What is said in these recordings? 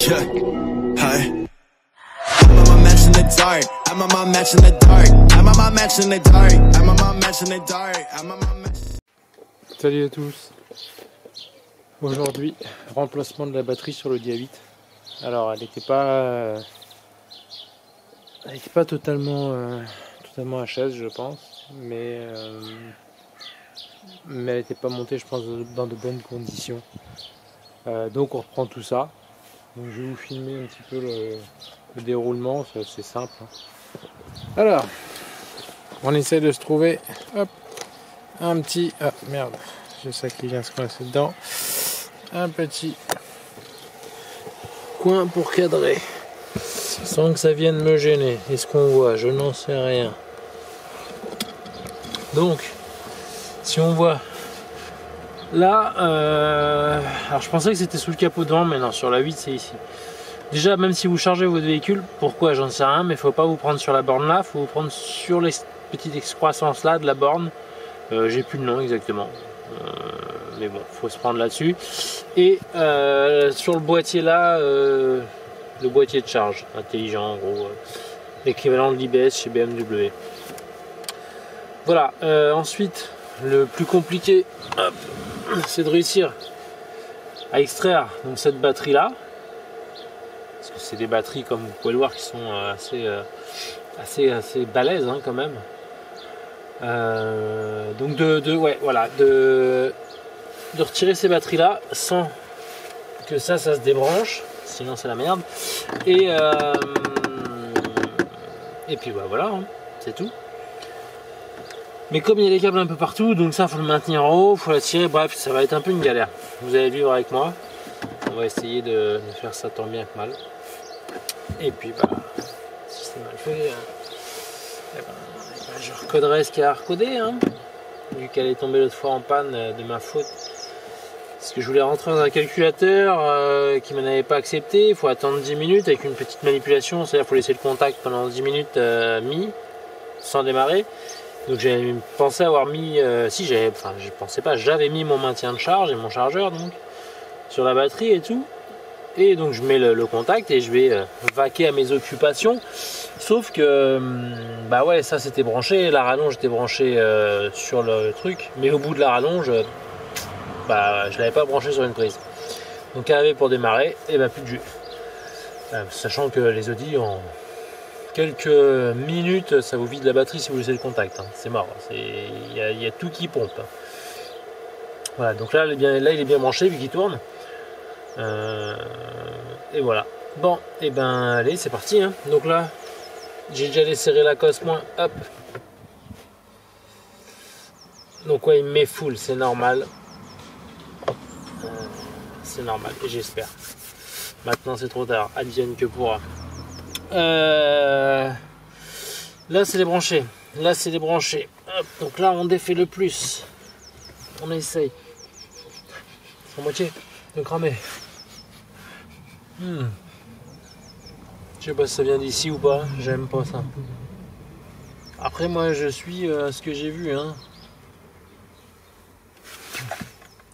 Yeah, hi. I'm on my match in the dark. I'm on my match in the dark. I'm on my match in the dark. I'm on my match in the dark. I'm on my match. Salut à tous. Aujourd'hui, remplacement de la batterie sur le Dia 8. Alors, elle n'était pas totalement HS, je pense, mais elle n'était pas montée, je pense, dans de bonnes conditions. Donc, on reprend tout ça. Donc, je vais vous filmer un petit peu le déroulement, c'est assez simple. Alors, on essaie de se trouver, hop, un petit, ah merde, j'ai ça qui vient se coincer dedans, un petit coin pour cadrer, sans que ça vienne me gêner. Est-ce qu'on voit? Je n'en sais rien. Donc, si on voit là, alors je pensais que c'était sous le capot devant, mais non, sur la 8 c'est ici. Déjà, même si vous chargez votre véhicule, pourquoi j'en sais rien, mais il faut pas vous prendre sur la borne là, il faut vous prendre sur les petites excroissances là de la borne. J'ai plus le nom exactement, mais bon, faut se prendre là-dessus. Et sur le boîtier là, le boîtier de charge intelligent, en gros, l'équivalent de l'IBS chez BMW. Voilà. Ensuite, le plus compliqué, c'est de réussir à extraire donc cette batterie là, parce que c'est des batteries, comme vous pouvez le voir, qui sont assez balèzes hein, quand même. Donc de retirer ces batteries là sans que ça se débranche, sinon c'est la merde. Et puis voilà, hein, c'est tout. Mais comme il y a des câbles un peu partout, donc ça faut le maintenir en haut, faut la tirer, bref ça va être un peu une galère. Vous allez vivre avec moi, on va essayer de faire ça tant bien que mal. Et puis bah, si c'est mal fait, je recoderai ce qu'il y a à recoder, hein, vu qu'elle est tombée l'autre fois en panne de ma faute. Parce que je voulais rentrer dans un calculateur qui m'en avait pas accepté, il faut attendre 10 minutes avec une petite manipulation, c'est-à-dire qu'il faut laisser le contact pendant 10 minutes mis, sans démarrer. Donc j'avais pensé avoir mis, je pensais pas, j'avais mis mon maintien de charge et mon chargeur donc sur la batterie et tout. Et donc je mets le contact et je vais vaquer à mes occupations. Sauf que bah ouais, ça c'était branché, la rallonge était branchée sur le truc, mais au bout de la rallonge, bah je l'avais pas branché sur une prise. Donc arrivé pour démarrer, et bah plus de jus. Sachant que les Audi en quelques minutes, ça vous vide la batterie si vous laissez le contact. Hein. C'est mort, il y a tout qui pompe. Voilà, donc là il est bien branché vu qu'il tourne. Et voilà. Bon, et ben allez, c'est parti. Hein. Donc là, j'ai déjà desserré la cosse moins. Hop. Donc ouais, il me met full, c'est normal. C'est normal, et j'espère. Maintenant, c'est trop tard. Advienne que pourra. Là, c'est les branchés. Là, c'est les branchés. Hop. Donc là, on défait le plus. On essaye. En moitié de cramer. Je sais pas si ça vient d'ici ou pas, j'aime pas ça. Après moi je suis ce que j'ai vu hein.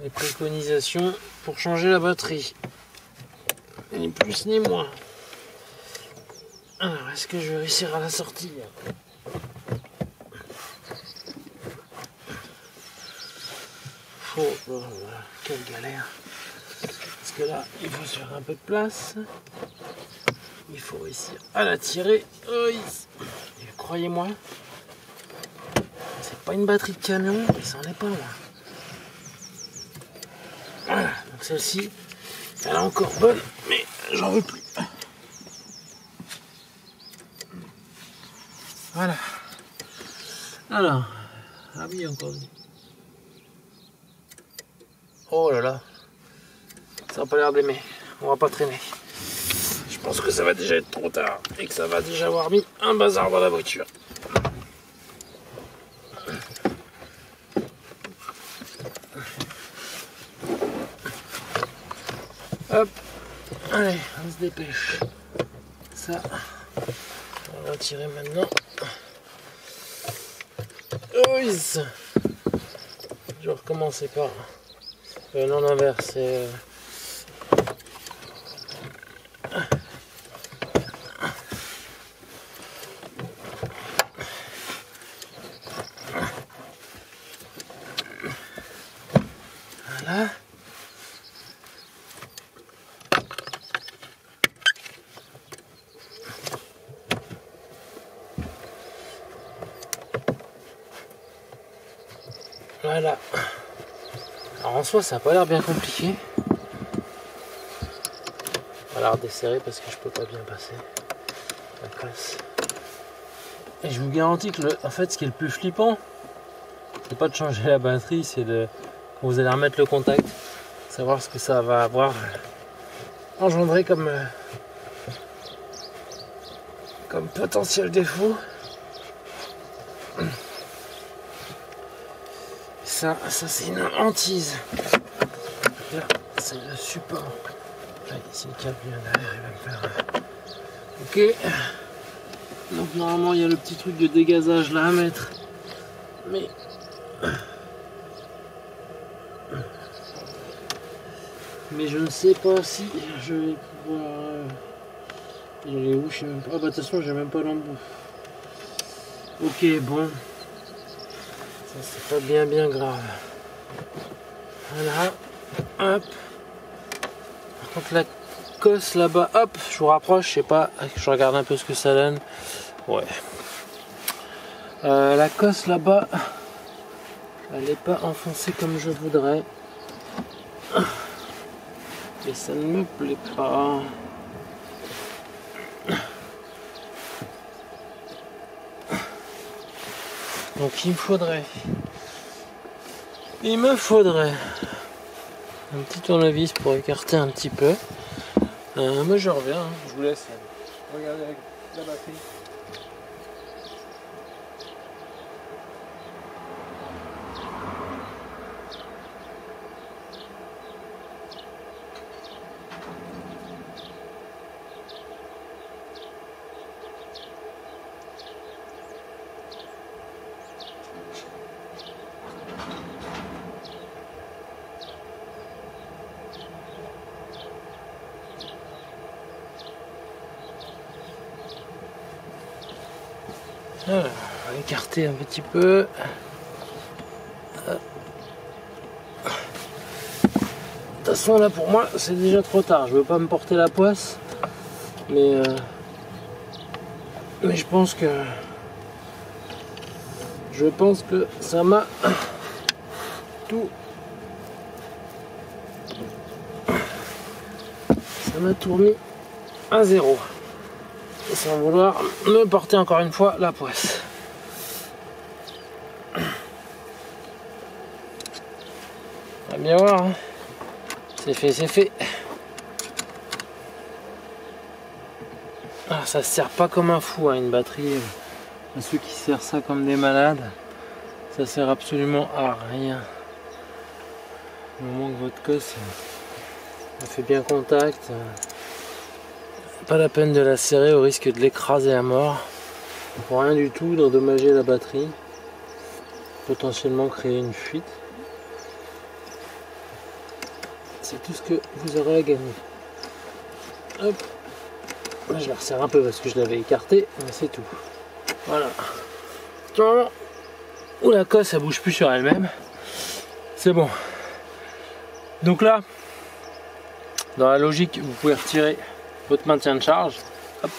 Les préconisations pour changer la batterie. Ni plus ni moins. Alors est-ce que je vais réussir à la sortir? Oh là là, quelle galère. Parce que là, il faut se faire un peu de place. Il faut réussir à la tirer. Croyez-moi, c'est pas une batterie de camion, mais ça en est pas loin. Voilà, donc celle-ci, elle est encore bonne, mais j'en veux plus. Voilà. Alors, ah oui, encore une. Oh là là. Ça n'a pas l'air d'aimer, on va pas traîner. Je pense que ça va déjà être trop tard et que ça va déjà avoir mis un bazar dans la voiture. Hop, allez, on se dépêche. Ça, on va tirer maintenant. Je vais recommencer par non inverse. Voilà. Alors en soi, ça n'a pas l'air bien compliqué. On va la redesserrer parce que je peux pas bien passer la cosse. Et je vous garantis que en fait, ce qui est le plus flippant, c'est pas de changer la batterie, c'est de quand vous allez remettre le contact, savoir ce que ça va avoir engendré comme potentiel défaut. Ça c'est une hantise. Là, c'est le support. Là, ici le câble vient derrière, il va me faire. Ok. Donc normalement il y a le petit truc de dégazage là à mettre. Mais je ne sais pas si je vais pouvoir. Il est où? Je sais même pas. Ah bah de toute façon j'ai même pas l'embout. Ok, bon. Ça c'est pas bien grave. Voilà. Hop. Par contre la cosse là-bas, hop, je vous rapproche, je sais pas, je regarde un peu ce que ça donne. Ouais. La cosse là-bas, elle n'est pas enfoncée comme je voudrais. Et ça ne me plaît pas. Donc il me faudrait un petit tournevis pour écarter un petit peu. Moi je reviens, hein. Je vous laisse regarder avec la batterie. Alors, on va écarter un petit peu. De toute façon là pour moi c'est déjà trop tard, je veux pas me porter la poisse, mais je pense que ça m'a tout mis à zéro. Sans vouloir me porter encore une fois la poisse. On va bien voir, hein. C'est fait. Alors ça se sert pas comme un fou, hein, une batterie. À ceux qui servent ça comme des malades, ça sert absolument à rien. Au moment que votre cosse fait bien contact, pas la peine de la serrer au risque de l'écraser à mort. Pour rien du tout d'endommager la batterie, potentiellement créer une fuite. C'est tout ce que vous aurez à gagner. Hop. Là, je la resserre un peu parce que je l'avais écartée, mais c'est tout. Voilà. Du moment où la cosse elle bouge plus sur elle-même, c'est bon. Donc là, dans la logique, vous pouvez retirer votre maintien de charge. Hop.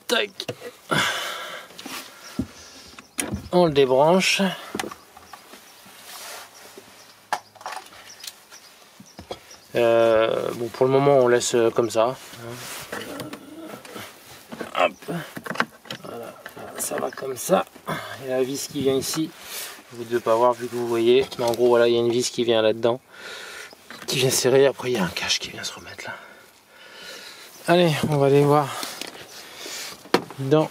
Tac. On le débranche. Bon, pour le moment on laisse comme ça. Hop. Voilà. Ça va comme ça. Il y a la vis qui vient ici. Vous ne devez pas voir vu que vous voyez. Mais en gros voilà, il y a une vis qui vient là-dedans, qui vient serrer. Après il y a un cache qui vient se remettre là. Allez, on va aller voir dans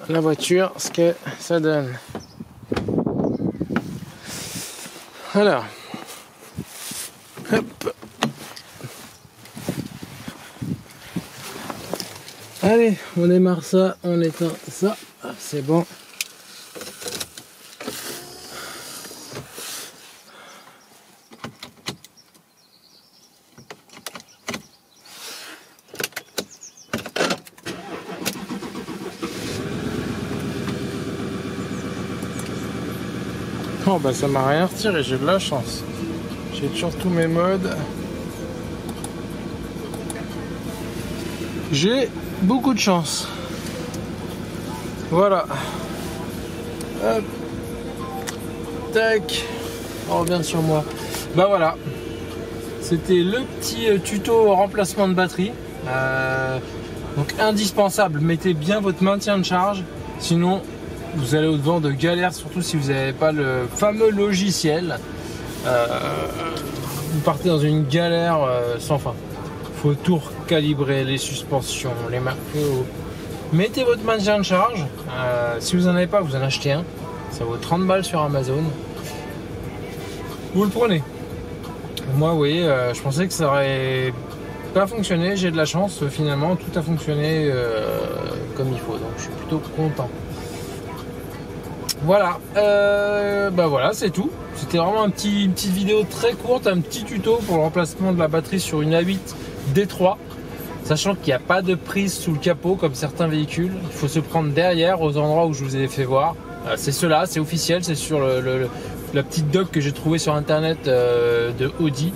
la voiture ce que ça donne. Alors, hop. Allez, on démarre ça, on éteint ça, c'est bon. Oh bah ça m'a rien retiré, j'ai de la chance. J'ai toujours tous mes modes. J'ai beaucoup de chance. Voilà. Hop. Tac. On revient sur moi. Bah voilà. C'était le petit tuto remplacement de batterie. Donc indispensable, mettez bien votre maintien de charge. Sinon, vous allez au-devant de galères, surtout si vous n'avez pas le fameux logiciel. Vous partez dans une galère sans fin. Faut tout recalibrer, les suspensions, les marqueurs. Mettez votre maintien de charge. Si vous n'en avez pas, vous en achetez un. Ça vaut 30 balles sur Amazon. Vous le prenez. Moi, vous voyez, je pensais que ça aurait pas fonctionné. J'ai de la chance. Finalement, tout a fonctionné comme il faut. Donc, je suis plutôt content. Voilà. Bah voilà, c'est tout. C'était vraiment une petite vidéo très courte, un petit tuto pour le remplacement de la batterie sur une A8 D3. Sachant qu'il n'y a pas de prise sous le capot comme certains véhicules. Il faut se prendre derrière aux endroits où je vous ai fait voir. C'est cela, c'est officiel, c'est sur la petite doc que j'ai trouvé sur internet de Audi.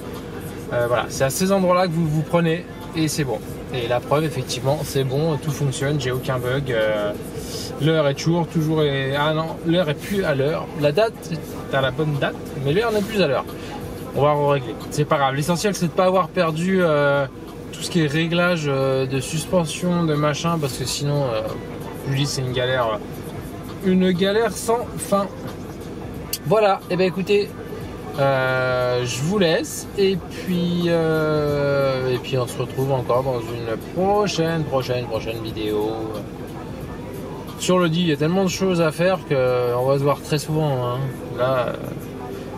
Voilà, c'est à ces endroits-là que vous vous prenez et c'est bon. Et la preuve, effectivement, c'est bon, tout fonctionne, j'ai aucun bug. L'heure est toujours ah non, l'heure est plus à l'heure. La date, t'as la bonne date, mais l'heure n'est plus à l'heure. On va régler. C'est pas grave. L'essentiel, c'est de pas avoir perdu tout ce qui est réglage de suspension, de machin, parce que sinon, je vous dis, c'est une galère sans fin. Voilà. Et ben écoutez, je vous laisse et puis on se retrouve encore dans une prochaine vidéo. Sur l'Audi, il y a tellement de choses à faire qu'on va se voir très souvent. Hein. Là,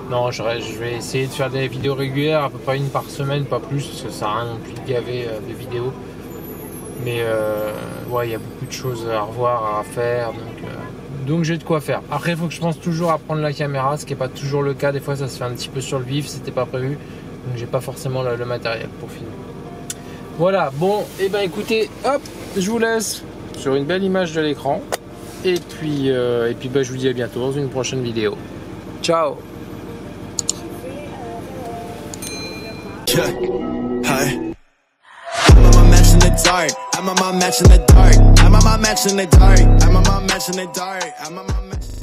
non, je vais essayer de faire des vidéos régulières, à peu près une par semaine, pas plus, parce que ça sert à rien non plus de gaver des vidéos. Mais ouais, il y a beaucoup de choses à revoir, à faire, donc j'ai de quoi faire. Après, il faut que je pense toujours à prendre la caméra, ce qui n'est pas toujours le cas. Des fois, ça se fait un petit peu sur le vif, c'était pas prévu, donc j'ai pas forcément le matériel pour filmer. Voilà, bon, et ben écoutez, hop, je vous laisse sur une belle image de l'écran. Et puis bah, je vous dis à bientôt dans une prochaine vidéo. Ciao. Yeah. Hi. I'm on my match in the dark. I'm on my match in the dark. I'm on my match in the dark. I'm on my match in the dark. I'm on my